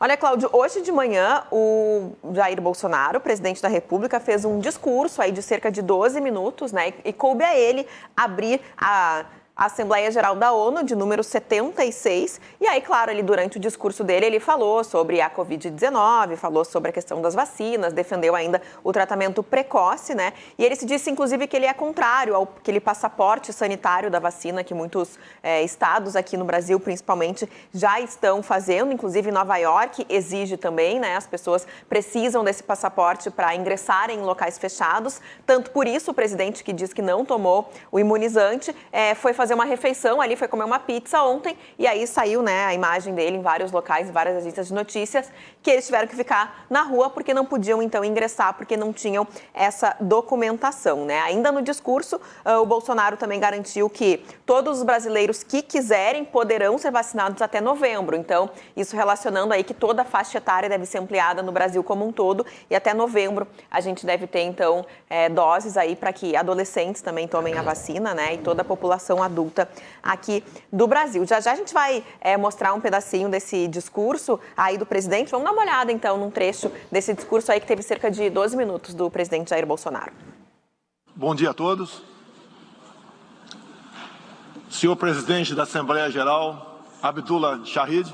Olha, Cláudio, hoje de manhã o Jair Bolsonaro, presidente da República, fez um discurso aí de cerca de 12 minutos, né? E coube a ele abrir a Assembleia Geral da ONU, de número 76. E aí, claro, ele, durante o discurso dele, ele falou sobre a Covid-19, falou sobre a questão das vacinas, defendeu ainda o tratamento precoce, né? E ele se disse, inclusive, que ele é contrário ao aquele passaporte sanitário da vacina que muitos estados aqui no Brasil, principalmente, já estão fazendo. Inclusive, Nova York exige também, né? As pessoas precisam desse passaporte para ingressarem em locais fechados. Tanto por isso, o presidente, que diz que não tomou o imunizante, foi fazer uma refeição ali, foi comer uma pizza ontem, e aí saiu, né, a imagem dele em vários locais, em várias agências de notícias, que eles tiveram que ficar na rua porque não podiam, então, ingressar, porque não tinham essa documentação, né? Ainda no discurso, o Bolsonaro também garantiu que todos os brasileiros que quiserem poderão ser vacinados até novembro. Então, isso relacionando aí que toda a faixa etária deve ser ampliada no Brasil como um todo, e até novembro a gente deve ter, então, doses aí para que adolescentes também tomem a vacina, né? E toda a população adulta aqui do Brasil. Já já a gente vai mostrar um pedacinho desse discurso aí do presidente. Vamos dar uma olhada, então, num trecho desse discurso aí que teve cerca de 12 minutos do presidente Jair Bolsonaro. Bom dia a todos. Senhor presidente da Assembleia Geral, Abdullah Shahid,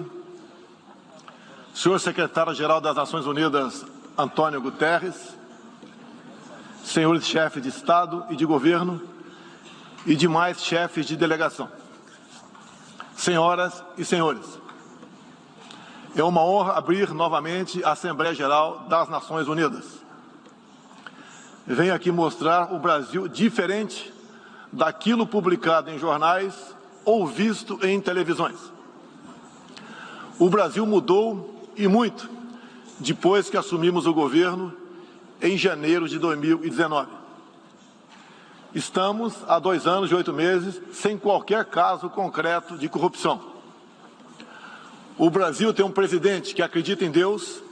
senhor secretário-geral das Nações Unidas, Antônio Guterres, senhores chefes de Estado e de Governo e demais chefes de delegação, senhoras e senhores, é uma honra abrir novamente a Assembleia Geral das Nações Unidas. Venho aqui mostrar o Brasil diferente daquilo publicado em jornais ou visto em televisões. O Brasil mudou e muito depois que assumimos o governo em janeiro de 2019. Estamos há 2 anos e 8 meses sem qualquer caso concreto de corrupção. O Brasil tem um presidente que acredita em Deus,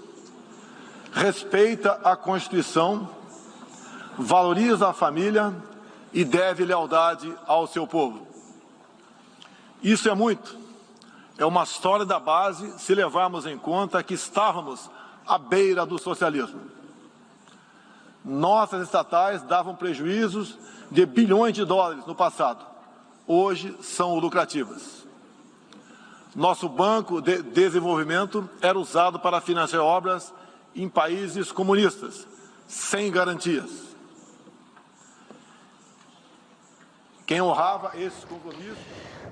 respeita a Constituição, valoriza a família e deve lealdade ao seu povo. Isso é muito. É uma sólida base se levarmos em conta que estávamos à beira do socialismo. Nossas estatais davam prejuízos de bilhões de dólares no passado. Hoje são lucrativas. Nosso Banco de Desenvolvimento era usado para financiar obras em países comunistas, sem garantias. Quem honrava esses compromissos...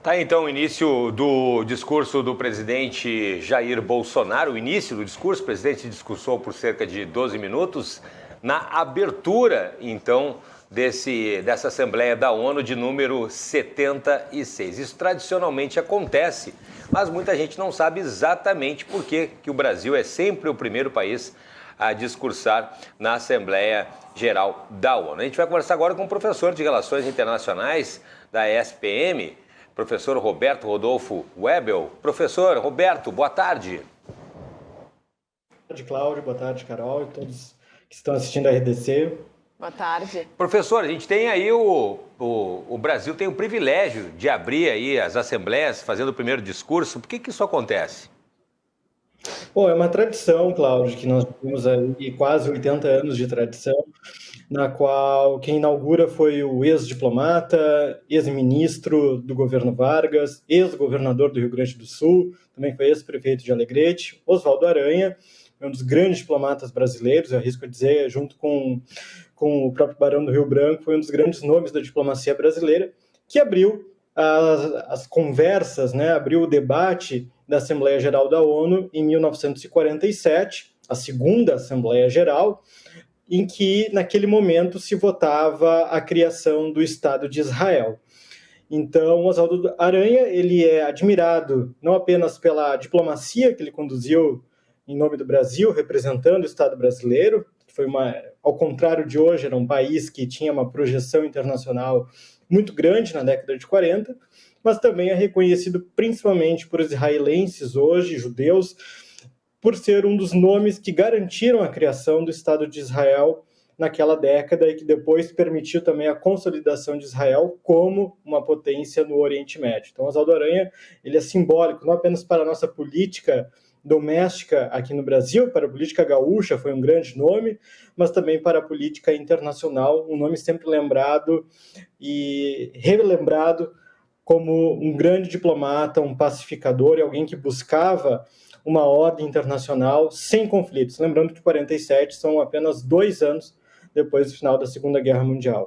Tá, então, o início do discurso do presidente Jair Bolsonaro, o início do discurso, o presidente discursou por cerca de 12 minutos, na abertura, então, dessa Assembleia da ONU de número 76. Isso tradicionalmente acontece, mas muita gente não sabe exatamente por que o Brasil é sempre o primeiro país a discursar na Assembleia Geral da ONU. A gente vai conversar agora com o professor de Relações Internacionais da ESPM, professor Roberto Rodolfo Webel. Professor Roberto, boa tarde. Boa tarde, Cláudio. Boa tarde, Carol e todos que estão assistindo a RDC. Boa tarde. Professor, a gente tem aí o Brasil tem o privilégio de abrir aí as assembleias fazendo o primeiro discurso. Por que isso acontece? Bom, é uma tradição, Cláudio, que nós temos aí quase 80 anos de tradição, na qual quem inaugura foi o ex-diplomata, ex-ministro do governo Vargas, ex-governador do Rio Grande do Sul, também foi ex-prefeito de Alegrete, Oswaldo Aranha, um dos grandes diplomatas brasileiros, eu arrisco dizer, junto com o próprio Barão do Rio Branco, foi um dos grandes nomes da diplomacia brasileira, que abriu as conversas, né, abriu o debate da Assembleia Geral da ONU em 1947, a segunda Assembleia Geral, em que, naquele momento, se votava a criação do Estado de Israel. Então, Oswaldo Aranha, ele é admirado não apenas pela diplomacia que ele conduziu em nome do Brasil, representando o Estado brasileiro, que foi ao contrário de hoje, era um país que tinha uma projeção internacional muito grande na década de 40, mas também é reconhecido principalmente por israelenses hoje, judeus, por ser um dos nomes que garantiram a criação do Estado de Israel naquela década e que depois permitiu também a consolidação de Israel como uma potência no Oriente Médio. Então, Oswaldo Aranha, ele é simbólico, não apenas para a nossa política doméstica aqui no Brasil, para a política gaúcha foi um grande nome, mas também para a política internacional, um nome sempre lembrado e relembrado como um grande diplomata, um pacificador e alguém que buscava uma ordem internacional sem conflitos. Lembrando que 47 são apenas 2 anos depois do final da Segunda Guerra Mundial.